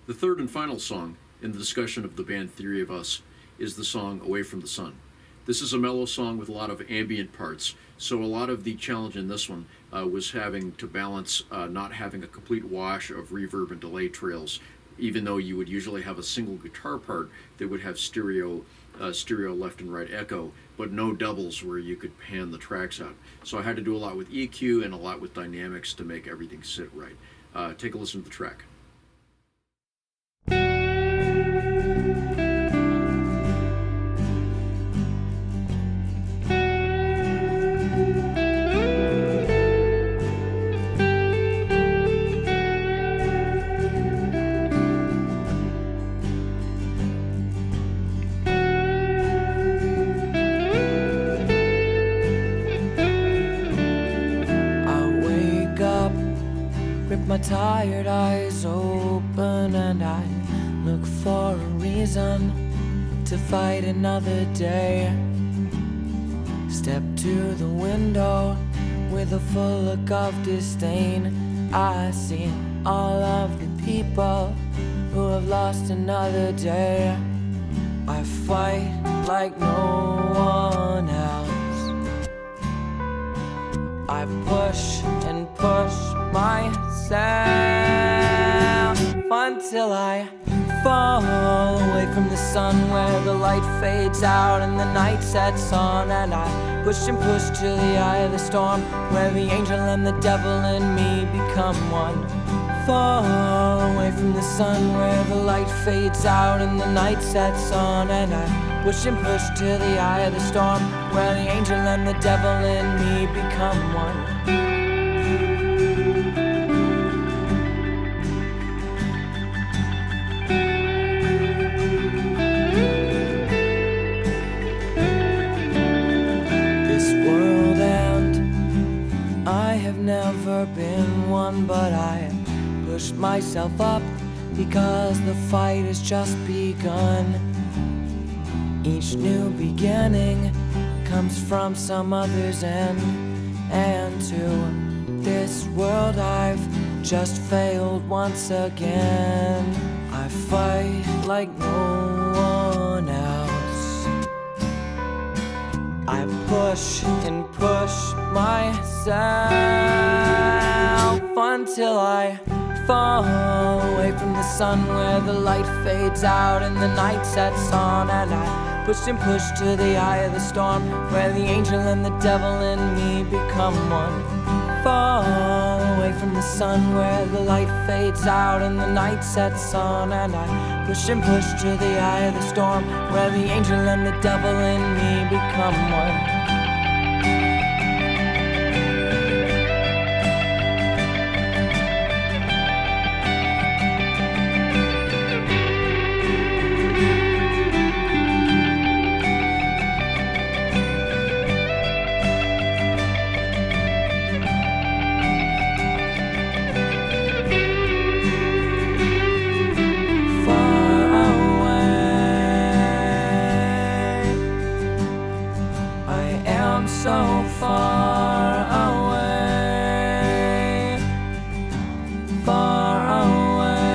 The third and final song in the discussion of the band Theory of Us is the song Away from the Sun. This is a mellow song with a lot of ambient parts, so a lot of the challenge in this one was having to balance not having a complete wash of reverb and delay trails, even though you would usually have a single guitar part that would have stereo left and right echo, but no doubles where you could pan the tracks out. So I had to do a lot with EQ and a lot with dynamics to make everything sit right. Take a listen to the track. My tired eyes open and I look for a reason to fight another day. Step to the window with a full look of disdain. I see all of the people who have lost another day. I fight like no one else. I push and push myself until I fall away from the sun, where the light fades out and the night sets on. And I push and push to the eye of the storm, where the angel and the devil in me become one. Fall away from the sun, where the light fades out and the night sets on. And I push and push to the eye of the storm, where the angel and the devil in me become one. Never been one, but I pushed myself up because the fight has just begun. Each new beginning comes from some other's end, and to this world I've just failed once again. I fight like no one else. I push and push myself until I fall away from the sun, where the light fades out and the night sets on. And I push and push to the eye of the storm, where the angel and the devil in me become one. Fall away from the sun, where the light fades out and the night sets on. And I push and push to the eye of the storm, where the angel and the devil in me become one. So far away, far away.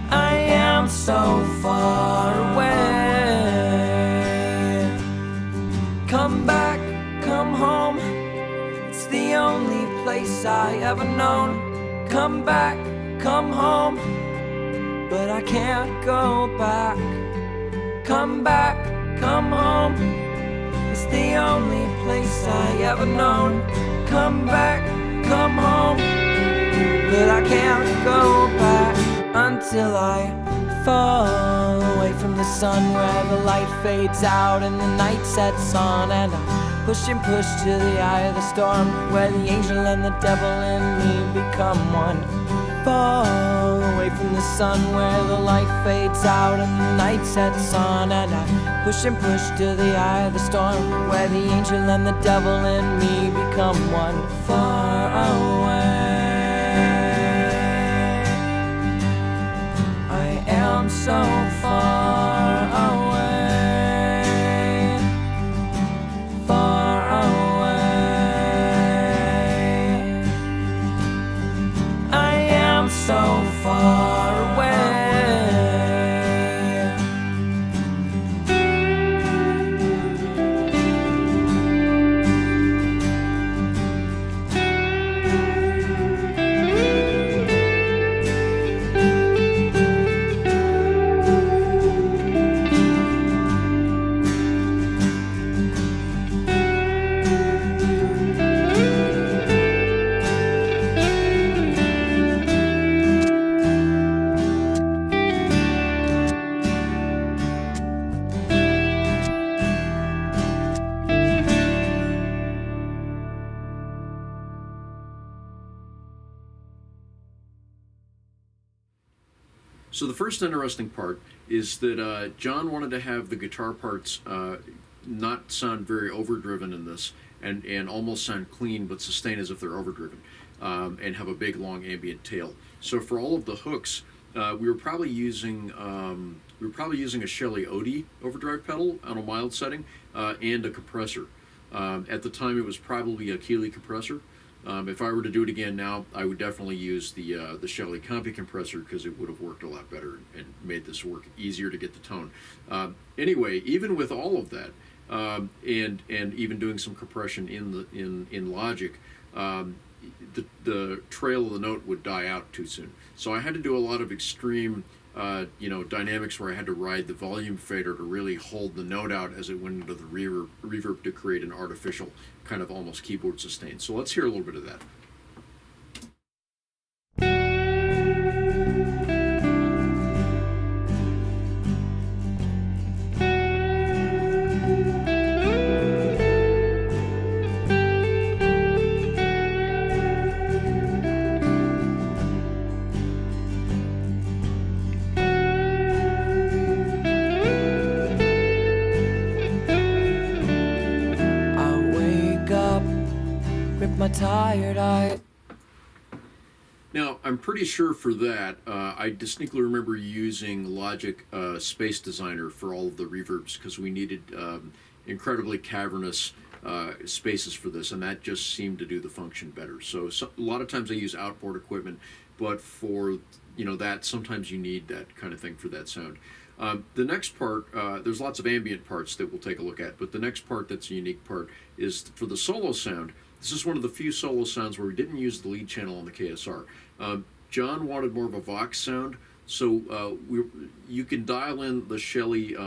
I am so far away. Come back, come home. It's the only place I ever known. Come back, come home. But I can't go back. Come back, come home. It's the only place I ever known. Come back, come home. But I can't go back until I fall away from the sun, where the light fades out and the night sets on. And I push and push to the eye of the storm, where the angel and the devil in me become one. Fall away from the sun, where the light fades out and the night sets on. And I push and push to the eye of the storm, where the angel and the devil in me become one. Far away, I am so far away, far away. So the first interesting part is that John wanted to have the guitar parts not sound very overdriven in this, and almost sound clean but sustain as if they're overdriven, and have a big long ambient tail. So for all of the hooks, we were probably using a Shelly Odie overdrive pedal on a mild setting, and a compressor. At the time, it was probably a Keeley compressor. If I were to do it again now, I would definitely use the Shelly Compi compressor, because it would have worked a lot better and made this work easier to get the tone. Anyway, even with all of that, and even doing some compression in Logic, the trail of the note would die out too soon. So I had to do a lot of extreme dynamics where I had to ride the volume fader to really hold the note out as it went into the reverb to create an artificial kind of almost keyboard sustain. So let's hear a little bit of that. My tired eyes. Now, I'm pretty sure for that, I distinctly remember using Logic Space Designer for all of the reverbs, because we needed incredibly cavernous spaces for this, and that just seemed to do the function better. So a lot of times I use outboard equipment, but for that, sometimes you need that kind of thing for that sound. The next part, there's lots of ambient parts that we'll take a look at, but the next part that's a unique part is for the solo sound. This is one of the few solo sounds where we didn't use the lead channel on the KSR. John wanted more of a Vox sound, so you can dial in the Shelly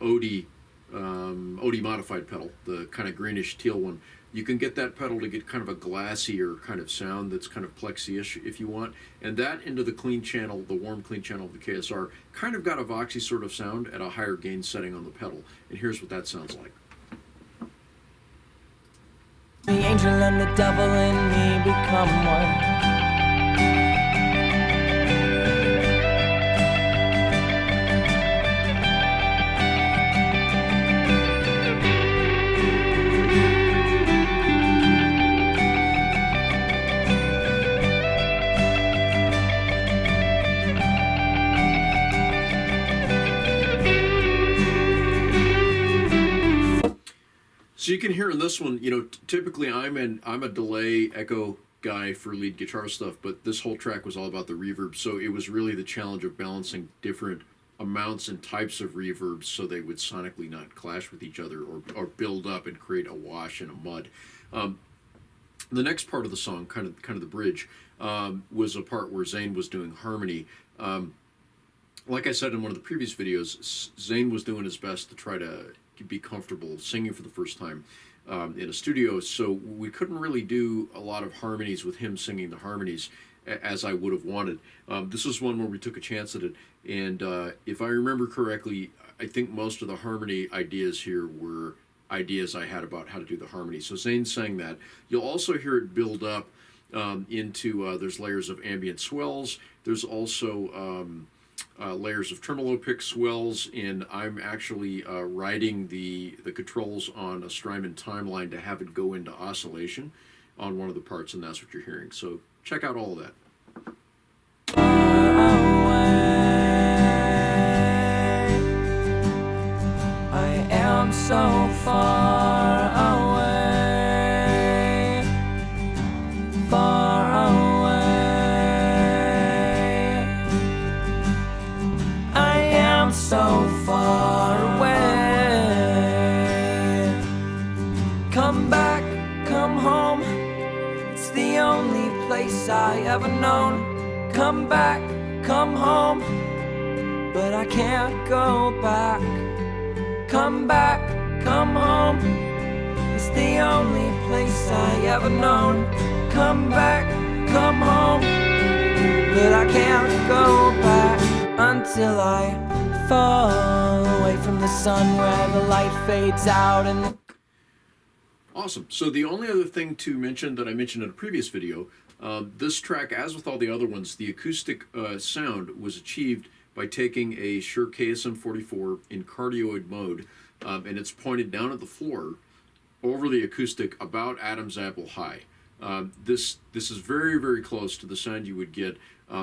Odie modified pedal, the kind of greenish teal one. You can get that pedal to get kind of a glassier kind of sound that's kind of plexi-ish if you want, and that into the clean channel, the warm clean channel of the KSR, kind of got a Voxy sort of sound at a higher gain setting on the pedal. And here's what that sounds like. The angel and the devil in me become one. So you can hear in this one, typically I'm a delay echo guy for lead guitar stuff, but this whole track was all about the reverb, so it was really the challenge of balancing different amounts and types of reverbs so they would sonically not clash with each other or build up and create a wash and a mud. The next part of the song, kind of the bridge, was a part where Zane was doing harmony. Like I said in one of the previous videos, Zane was doing his best to try to be comfortable singing for the first time in a studio, so we couldn't really do a lot of harmonies with him singing the harmonies as I would have wanted. This was one where we took a chance at it, and if I remember correctly, I think most of the harmony ideas here were ideas I had about how to do the harmony. So Zane sang that. You'll also hear it build up into, there's layers of ambient swells, there's also layers of tremolo pick swells, and I'm actually writing the controls on a Strymon timeline to have it go into oscillation on one of the parts, and that's what you're hearing. So check out all of that. I am so far away, far away. I am so far away. Come back, come home. It's the only place I ever known. Come back, come home. But I can't go back. Come back, come home. It's the only place I ever known. Come back, come home. But I can't go back until I fall away from the sun where the light fades out and Awesome. So the only other thing to mention that I mentioned in a previous video, this track, as with all the other ones, the acoustic sound was achieved by taking a Shure KSM-44 in cardioid mode, and it's pointed down at the floor over the acoustic about Adam's apple high. This is very, very close to the sound you would get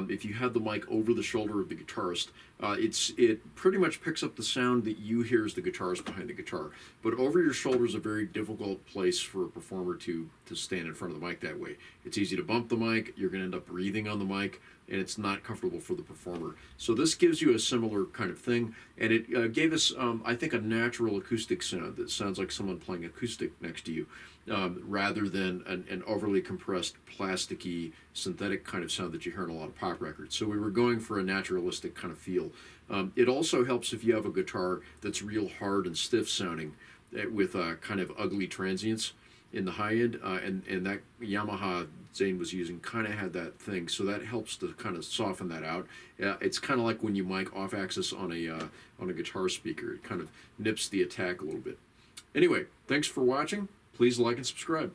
if you had the mic over the shoulder of the guitarist. It pretty much picks up the sound that you hear as the guitarist behind the guitar. But over your shoulder is a very difficult place for a performer to stand in front of the mic that way. It's easy to bump the mic, you're going to end up breathing on the mic, and it's not comfortable for the performer. So this gives you a similar kind of thing, and it gave us, I think, a natural acoustic sound that sounds like someone playing acoustic next to you, rather than an overly compressed, plasticky, synthetic kind of sound that you hear in a lot of pop records. So we were going for a naturalistic kind of feel. It also helps if you have a guitar that's real hard and stiff sounding with kind of ugly transients in the high end, and that Yamaha Zane was using kind of had that thing, so that helps to kind of soften that out. It's kind of like when you mic off axis on a guitar speaker. It kind of nips the attack a little bit. Anyway, thanks for watching. Please like and subscribe.